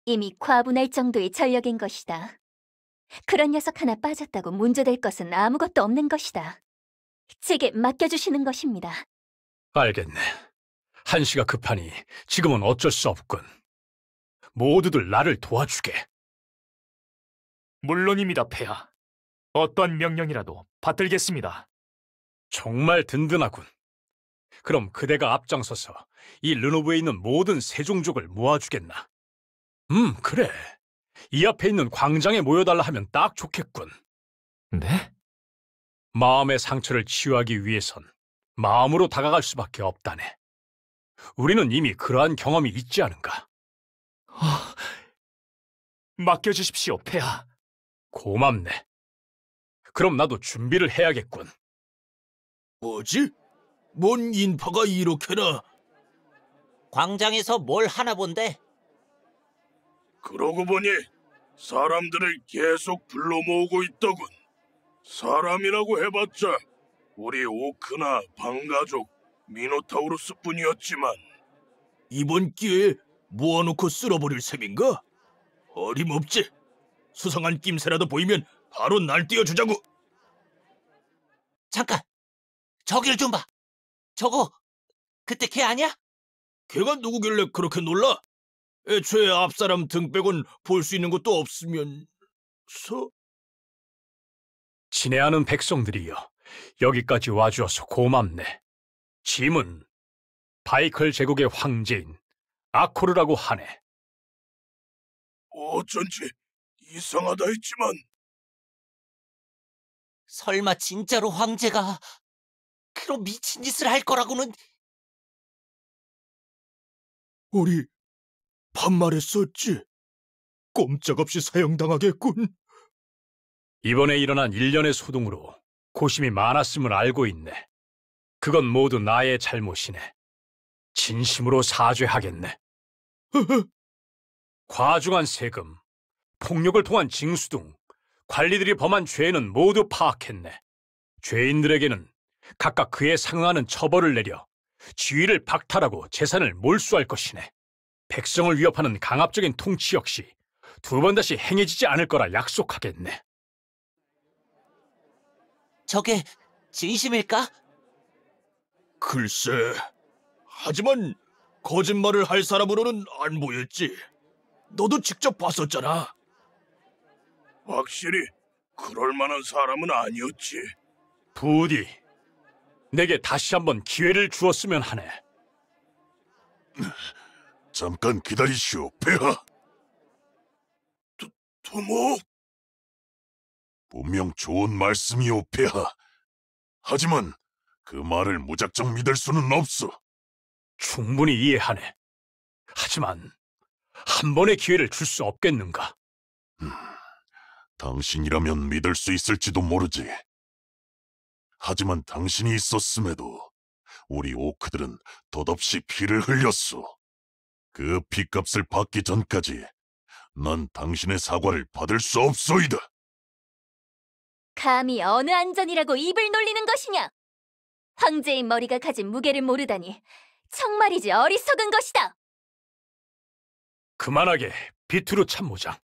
이미 과분할 정도의 전력인 것이다. 그런 녀석 하나 빠졌다고 문제될 것은 아무것도 없는 것이다. 제게 맡겨주시는 것입니다. 알겠네. 한시가 급하니 지금은 어쩔 수 없군. 모두들 나를 도와주게. 물론입니다, 폐하. 어떠한 명령이라도 받들겠습니다. 정말 든든하군. 그럼 그대가 앞장서서 이 르노브에 있는 모든 세종족을 모아주겠나? 그래. 이 앞에 있는 광장에 모여달라 하면 딱 좋겠군. 네? 마음의 상처를 치유하기 위해선 마음으로 다가갈 수밖에 없다네. 우리는 이미 그러한 경험이 있지 않은가? 맡겨주십시오, 폐하. 고맙네. 그럼 나도 준비를 해야겠군. 뭐지? 뭔 인파가 이렇게나? 광장에서 뭘 하나 본데? 그러고 보니 사람들을 계속 불러 모으고 있더군. 사람이라고 해봤자 우리 오크나 방가족 미노타우루스뿐이었지만 이번 기회에 모아놓고 쓸어버릴 셈인가? 어림없지. 수상한 낌새라도 보이면 바로 날뛰어주자고. 잠깐! 저길 좀 봐! 저거 그때 걔 아니야? 걔가 누구길래 그렇게 놀라? 애초에 앞사람 등 빼곤 볼 수 있는 것도 없으면서. 친애하는 백성들이여, 여기까지 와주어서 고맙네. 짐은 바이컬 제국의 황제인 아코르라고 하네. 어쩐지 이상하다 했지만 설마 진짜로 황제가 그런 미친 짓을 할 거라고는... 우리 반말했었지. 꼼짝없이 사형당하겠군. 이번에 일어난 일련의 소동으로 고심이 많았음을 알고 있네. 그건 모두 나의 잘못이네. 진심으로 사죄하겠네. 과중한 세금, 폭력을 통한 징수 등 관리들이 범한 죄는 모두 파악했네. 죄인들에게는 각각 그에 상응하는 처벌을 내려 지위를 박탈하고 재산을 몰수할 것이네. 백성을 위협하는 강압적인 통치 역시 두 번 다시 행해지지 않을 거라 약속하겠네. 저게 진심일까? 글쎄, 하지만 거짓말을 할 사람으로는 안 보였지. 너도 직접 봤었잖아. 확실히 그럴 만한 사람은 아니었지. 부디 내게 다시 한번 기회를 주었으면 하네. 잠깐 기다리시오, 폐하. 두목. 분명 좋은 말씀이오, 폐하. 하지만 그 말을 무작정 믿을 수는 없어. 충분히 이해하네. 하지만 한 번의 기회를 줄 수 없겠는가? 당신이라면 믿을 수 있을지도 모르지. 하지만 당신이 있었음에도 우리 오크들은 덧없이 피를 흘렸소. 그 피값을 받기 전까지 난 당신의 사과를 받을 수 없소이다. 감히 어느 안전이라고 입을 놀리는 것이냐? 황제의 머리가 가진 무게를 모르다니 정말이지 어리석은 것이다. 그만하게, 비투르 참모장.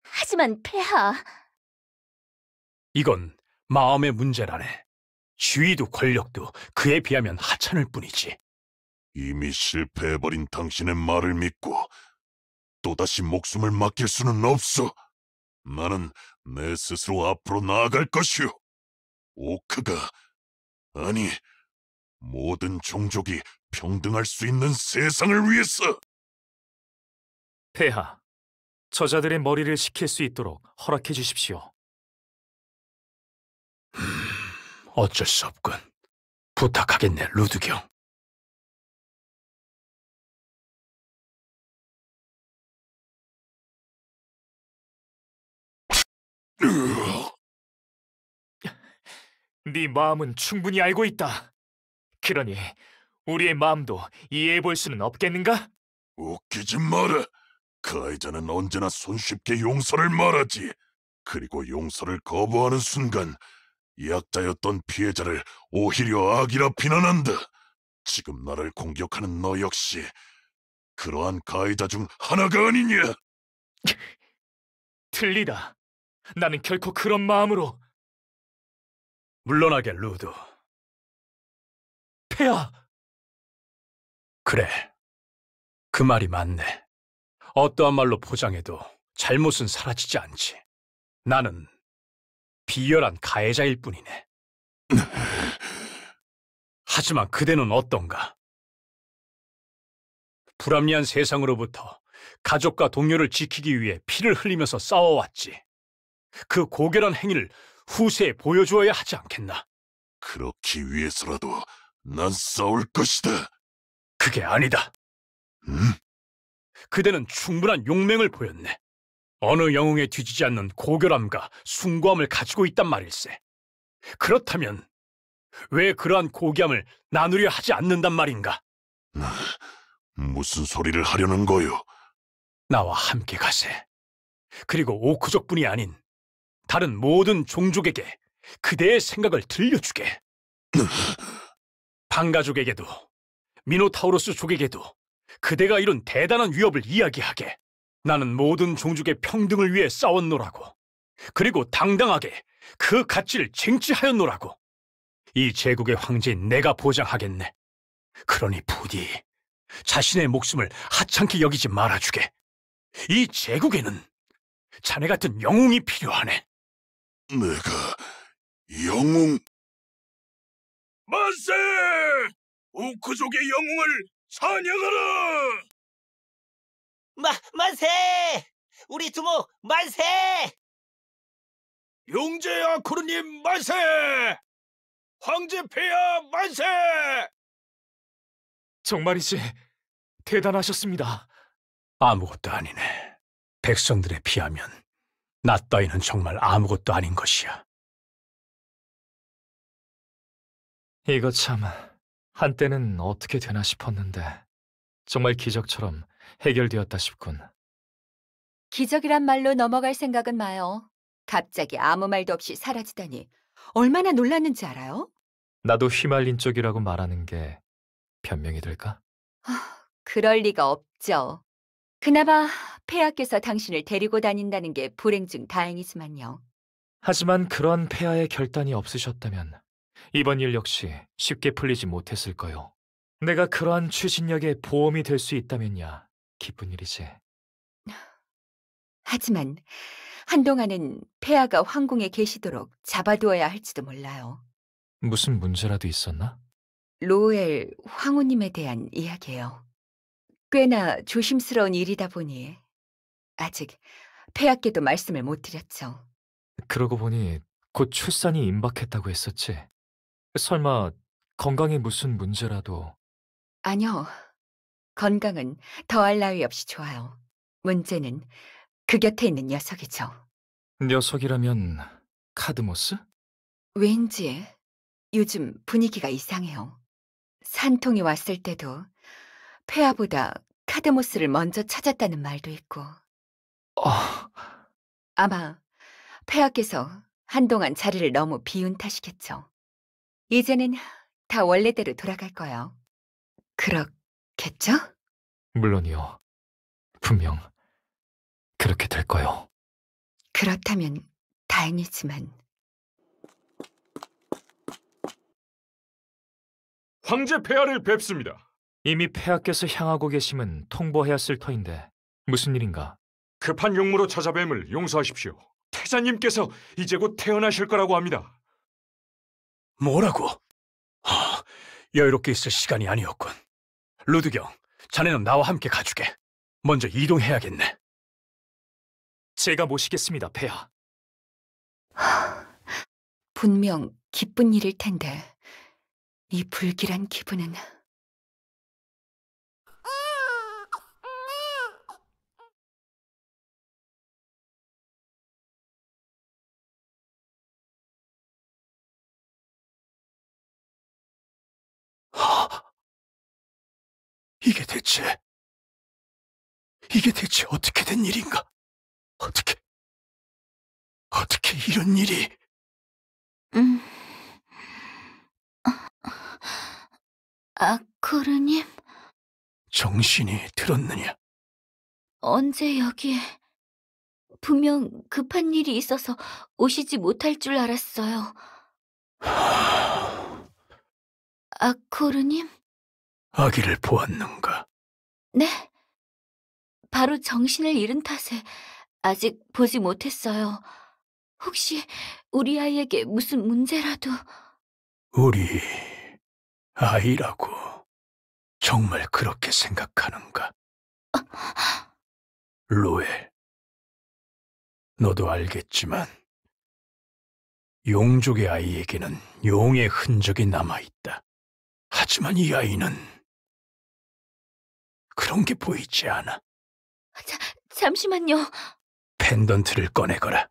하지만 폐하... 이건 마음의 문제라네. 지위도 권력도 그에 비하면 하찮을 뿐이지. 이미 실패해버린 당신의 말을 믿고 또다시 목숨을 맡길 수는 없어. 나는 내 스스로 앞으로 나아갈 것이오. 오크가, 아니, 모든 종족이 평등할 수 있는 세상을 위해서. 폐하, 저자들의 머리를 식힐 수 있도록 허락해 주십시오. 어쩔 수 없군. 부탁하겠네, 루드경. 네 마음은 충분히 알고 있다. 그러니 우리의 마음도 이해해 볼 수는 없겠는가? 웃기지 마라. 가해자는 언제나 손쉽게 용서를 말하지. 그리고 용서를 거부하는 순간 약자였던 피해자를 오히려 악이라 비난한다. 지금 나를 공격하는 너 역시 그러한 가해자 중 하나가 아니냐? 틀리다. 나는 결코 그런 마음으로... 물러나게, 루드. 폐하! 그래, 그 말이 맞네. 어떠한 말로 포장해도 잘못은 사라지지 않지. 나는 비열한 가해자일 뿐이네. 하지만 그대는 어떤가? 불합리한 세상으로부터 가족과 동료를 지키기 위해 피를 흘리면서 싸워왔지. 그 고결한 행위를 후세에 보여주어야 하지 않겠나? 그렇기 위해서라도 난 싸울 것이다. 그게 아니다. 응? 그대는 충분한 용맹을 보였네. 어느 영웅에 뒤지지 않는 고결함과 숭고함을 가지고 있단 말일세. 그렇다면 왜 그러한 고귀함을 나누려 하지 않는단 말인가? 무슨 소리를 하려는 거요? 나와 함께 가세. 그리고 오크족뿐이 아닌 다른 모든 종족에게 그대의 생각을 들려주게. 방가족에게도 미노타우로스 족에게도 그대가 이룬 대단한 위협을 이야기하게. 나는 모든 종족의 평등을 위해 싸웠노라고. 그리고 당당하게 그 가치를 쟁취하였노라고. 이 제국의 황제인 내가 보장하겠네. 그러니 부디 자신의 목숨을 하찮게 여기지 말아주게. 이 제국에는 자네 같은 영웅이 필요하네. 내가 영웅? 만세! 오크족의 영웅을 찬양하라! 만세! 우리 두목 만세! 용제 아코르님 만세! 황제 폐하 만세! 정말이지 대단하셨습니다. 아무것도 아니네. 백성들에 비하면 나 따위는 정말 아무것도 아닌 것이야. 이거 참 한때는 어떻게 되나 싶었는데 정말 기적처럼 해결되었다 싶군. 기적이란 말로 넘어갈 생각은 마요. 갑자기 아무 말도 없이 사라지다니 얼마나 놀랐는지 알아요? 나도 휘말린 쪽이라고 말하는 게 변명이 될까? 그럴 리가 없죠. 그나마 폐하께서 당신을 데리고 다닌다는 게 불행 중 다행이지만요. 하지만 그러한 폐하의 결단이 없으셨다면 이번 일 역시 쉽게 풀리지 못했을 거요. 내가 그러한 추진력에 보험이 될 수 있다면야 기쁜 일이지. 하지만 한동안은 폐하가 황궁에 계시도록 잡아두어야 할지도 몰라요. 무슨 문제라도 있었나? 로엘 황후님에 대한 이야기예요. 꽤나 조심스러운 일이다 보니 아직 폐하께도 말씀을 못 드렸죠. 그러고 보니 곧 출산이 임박했다고 했었지. 설마 건강에 무슨 문제라도... 아니요. 건강은 더할 나위 없이 좋아요. 문제는 그 곁에 있는 녀석이죠. 녀석이라면 카드모스? 왠지 요즘 분위기가 이상해요. 산통이 왔을 때도 폐하보다 카드모스를 먼저 찾았다는 말도 있고. 아마 폐하께서 한동안 자리를 너무 비운 탓이겠죠. 이제는 다 원래대로 돌아갈 거예요. 그렇겠죠? 물론이요. 분명 그렇게 될 거요. 그렇다면 다행이지만. 황제 폐하를 뵙습니다. 이미 폐하께서 향하고 계심은 통보하였을 터인데 무슨 일인가? 급한 용무로 찾아뵐을 용서하십시오. 태자님께서 이제 곧 태어나실 거라고 합니다. 뭐라고? 여유롭게 있을 시간이 아니었군. 루드경, 자네는 나와 함께 가주게. 먼저 이동해야겠네. 제가 모시겠습니다, 폐하. 분명 기쁜 일일 텐데 이 불길한 기분은... 이게 대체 어떻게 된 일인가? 어떻게 이런 일이... 아코르님, 정신이 들었느냐? 언제 여기에? 분명 급한 일이 있어서 오시지 못할 줄 알았어요. 아코르님? 아기를 보았는가? 네. 바로 정신을 잃은 탓에 아직 보지 못했어요. 혹시 우리 아이에게 무슨 문제라도... 우리 아이라고 정말 그렇게 생각하는가? 로엘, 너도 알겠지만 용족의 아이에게는 용의 흔적이 남아있다. 하지만 이 아이는 그런 게 보이지 않아. 잠시만요. 펜던트를 꺼내거라.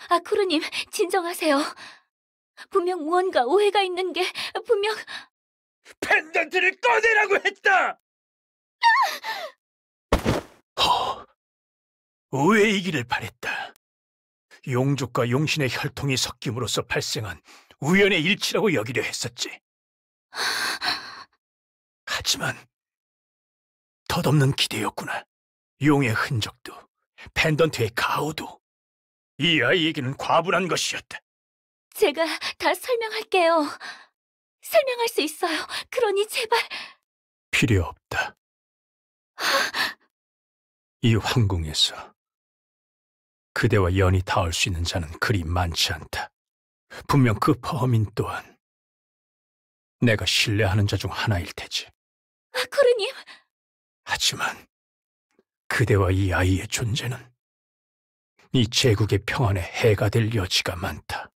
아쿠르님, 진정하세요. 분명 무언가 오해가 있는 게 분명... 펜던트를 꺼내라고 했다! 오해이기를 바랬다. 용족과 용신의 혈통이 섞임으로써 발생한 우연의 일치라고 여기려 했었지. 하지만 덧없는 기대였구나. 용의 흔적도 펜던트의 가오도 이 아이에게는 과분한 것이었다. 제가 다 설명할게요. 설명할 수 있어요. 그러니 제발... 필요 없다. 이 황궁에서 그대와 연이 닿을 수 있는 자는 그리 많지 않다. 분명 그 범인 또한 내가 신뢰하는 자 중 하나일 테지. 아쿠르님! 하지만 그대와 이 아이의 존재는 이 제국의 평안에 해가 될 여지가 많다.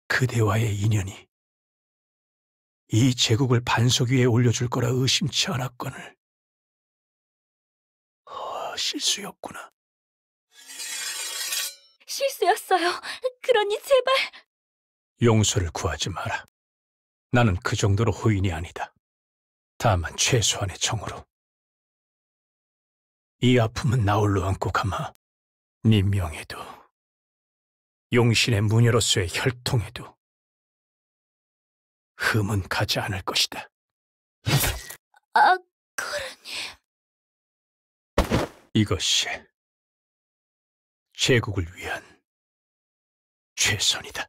그대와의 인연이 이 제국을 반석 위에 올려줄 거라 의심치 않았거늘. 실수였구나. 실수였어요. 그러니 제발... 용서를 구하지 마라. 나는 그 정도로 호인이 아니다. 다만 최소한의 정으로. 이 아픔은 나홀로 안고 가마. 네 명에도 용신의 무녀로서의 혈통에도 흠은 가지 않을 것이다. 아쿠르님... 이것이 제국을 위한 최선이다.